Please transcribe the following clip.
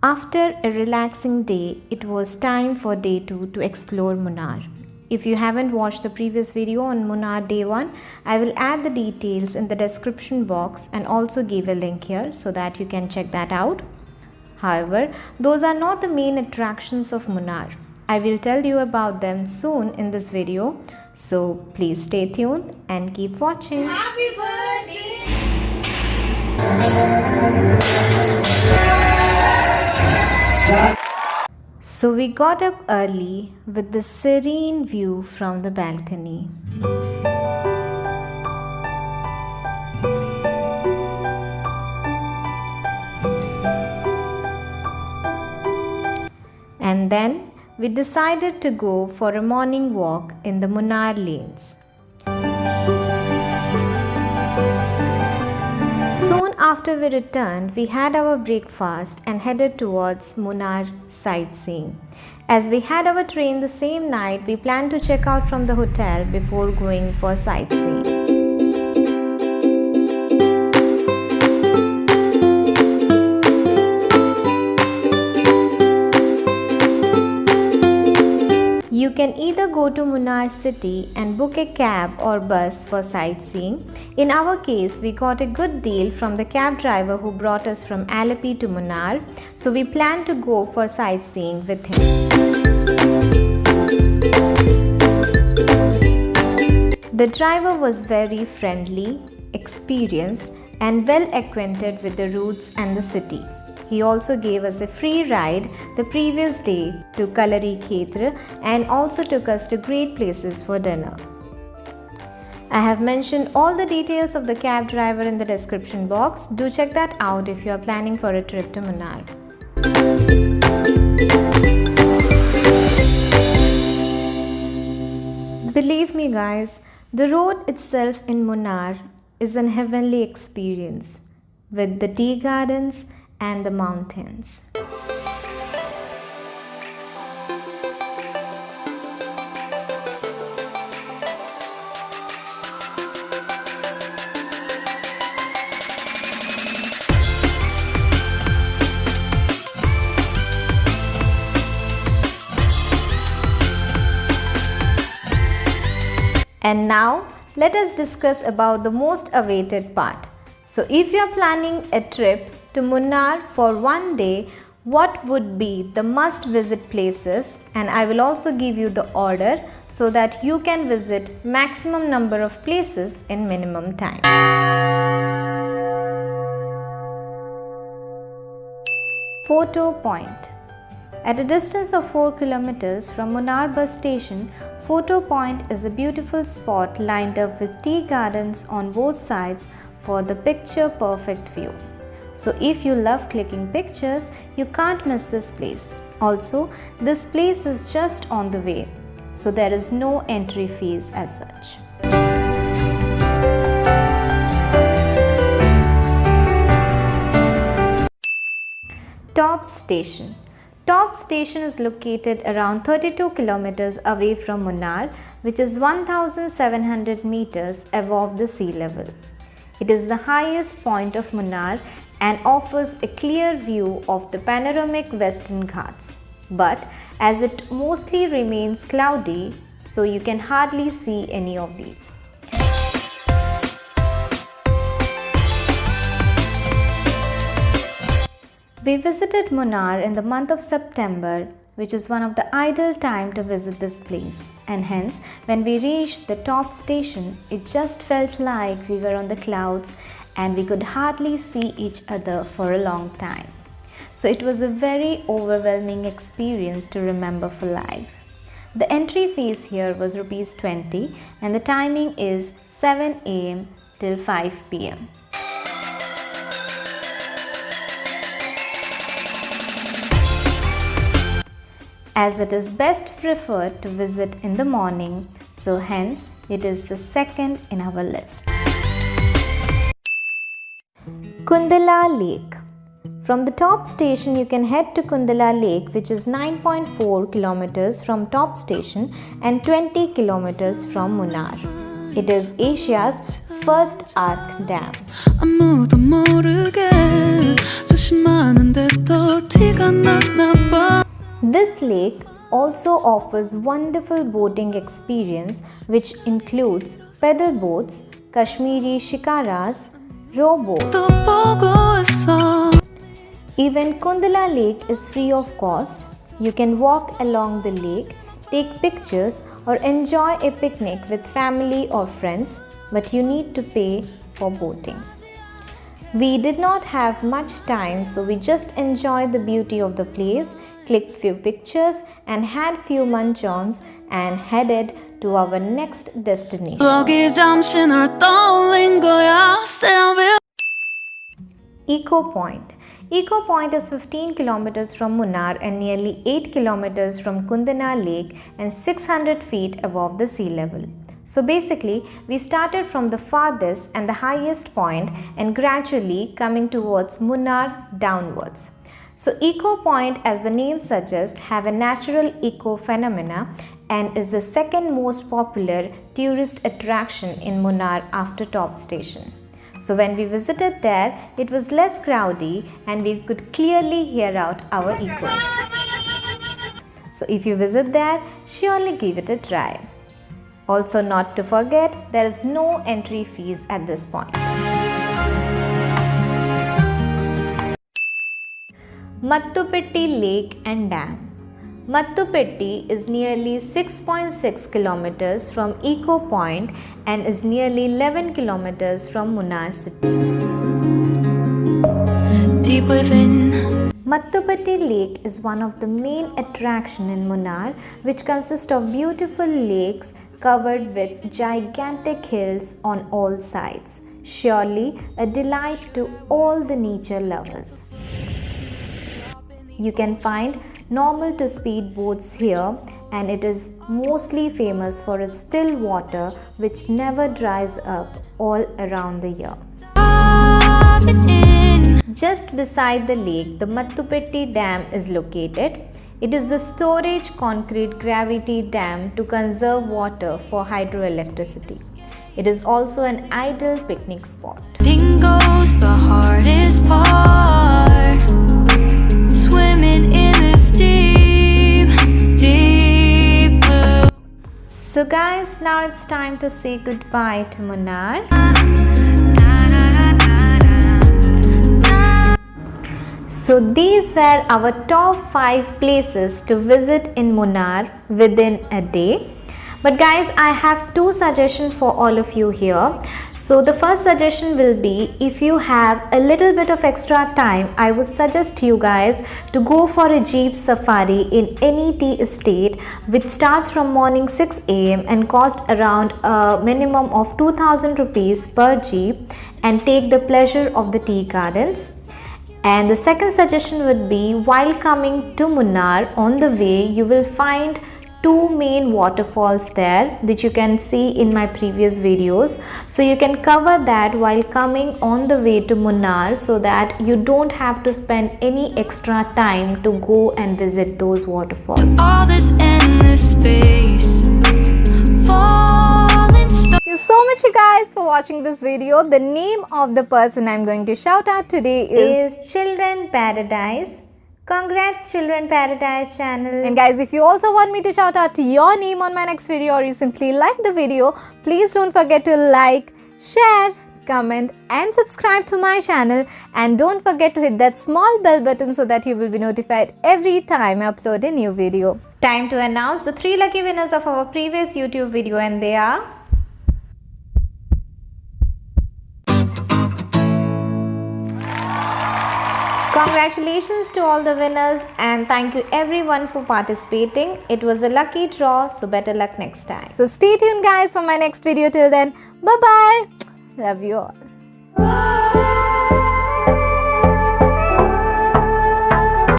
After a relaxing day, it was time for day 2 to explore Munnar. If you haven't watched the previous video on Munnar day 1, I will add the details in the description box and also give a link here so that you can check that out. However, those are not the main attractions of Munnar. I will tell you about them soon in this video, so please stay tuned and keep watching. Happy birthday! So we got up early with the serene view from the balcony. And then we decided to go for a morning walk in the Munnar lanes. Soon after we returned, we had our breakfast and headed towards Munnar sightseeing. As we had our train the same night, we planned to check out from the hotel before going for sightseeing. You can either go to Munnar city and book a cab or bus for sightseeing. In our case, we got a good deal from the cab driver who brought us from Alleppey to Munnar, so we planned to go for sightseeing with him. The driver was very friendly, experienced, and well acquainted with the routes and the city. He also gave us a free ride the previous day to Kalari Khetra and also took us to great places for dinner. I have mentioned all the details of the cab driver in the description box. Do check that out if you are planning for a trip to Munnar. Believe me guys, the road itself in Munnar is an heavenly experience with the tea gardens and the mountains. And now let us discuss about the most awaited part. So if you are planning a trip to Munnar for one day, what would be the must visit places, and I will also give you the order so that you can visit maximum number of places in minimum time. Photo Point. At a distance of 4 kilometers from Munnar bus station, Photo Point is a beautiful spot lined up with tea gardens on both sides for the picture perfect view. So if you love clicking pictures, you can't miss this place. Also, this place is just on the way, so there is no entry fees as such. Top Station. Top Station is located around 32 kilometers away from Munnar, which is 1700 meters above the sea level. It is the highest point of Munnar and offers a clear view of the panoramic Western Ghats. But as it mostly remains cloudy, so you can hardly see any of these. We visited Munnar in the month of September, which is one of the ideal time to visit this place, and hence when we reached the top station, it just felt like we were on the clouds and we could hardly see each other for a long time. So it was a very overwhelming experience to remember for life. The entry fees here was Rs 20 and the timing is 7 AM till 5 PM. As it is best preferred to visit in the morning, so hence it is the second in our list. Kundala Lake. From the top station, you can head to Kundala Lake, which is 9.4 kilometers from top station and 20 kilometers from Munnar. It is Asia's first arc dam. 아무도 모르게 조심하는데 또 This lake also offers wonderful boating experience which includes pedal boats, Kashmiri shikaras, rowboats. Even Kundala Lake is free of cost. You can walk along the lake, take pictures or enjoy a picnic with family or friends, but you need to pay for boating. We did not have much time, so we just enjoyed the beauty of the place, clicked few pictures and had few munch-ons and headed to our next destination. Eco Point. Eco Point is 15 kilometers from Munnar and nearly 8 kilometers from Kundana Lake and 600 feet above the sea level. So basically, we started from the farthest and the highest point and gradually coming towards Munnar downwards. So Eco Point, as the name suggests, have a natural eco phenomena and is the second most popular tourist attraction in Munnar after Top Station. So when we visited there, it was less crowdy and we could clearly hear out our echoes. So if you visit there, surely give it a try. Also not to forget, there is no entry fees at this point. Mattupetti Lake and Dam. Mattupetti is nearly 6.6 kilometers from Eco Point and is nearly 11 kilometers from Munnar city. Deep within. Mattupetti Lake is one of the main attractions in Munnar, which consists of beautiful lakes covered with gigantic hills on all sides. Surely a delight to all the nature lovers. You can find normal to speed boats here, and it is mostly famous for its still water which never dries up all around the year. Just beside the lake, the Mattupetti Dam is located. It is the storage concrete gravity dam to conserve water for hydroelectricity. It is also an ideal picnic spot. Goes the hardest part, swimming in this deep, deep blue. So guys, now it's time to say goodbye to Munnar. So these were our top 5 places to visit in Munnar within a day. But guys, I have 2 suggestions for all of you here. So the first suggestion will be, if you have a little bit of extra time, I would suggest you guys to go for a jeep safari in any tea estate, which starts from morning 6 AM and cost around a minimum of 2000 rupees per jeep, and take the pleasure of the tea gardens. And the second suggestion would be, while coming to Munnar, on the way you will find 2 main waterfalls there, which you can see in my previous videos. So you can cover that while coming on the way to Munnar, so that you don't have to spend any extra time to go and visit those waterfalls. All this endless space. Thank you so much you guys for watching this video. The name of the person I'm going to shout out today is Children Paradise. Congrats Children Paradise channel. And guys, if you also want me to shout out to your name on my next video, or you simply like the video, please don't forget to like, share, comment and subscribe to my channel, and don't forget to hit that small bell button so that you will be notified every time I upload a new video. Time to announce the 3 lucky winners of our previous YouTube video, and they are Congratulations to all the winners, and thank you everyone for participating. It was a lucky draw, so better luck next time. So stay tuned guys for my next video. Till then, bye bye. Love you all.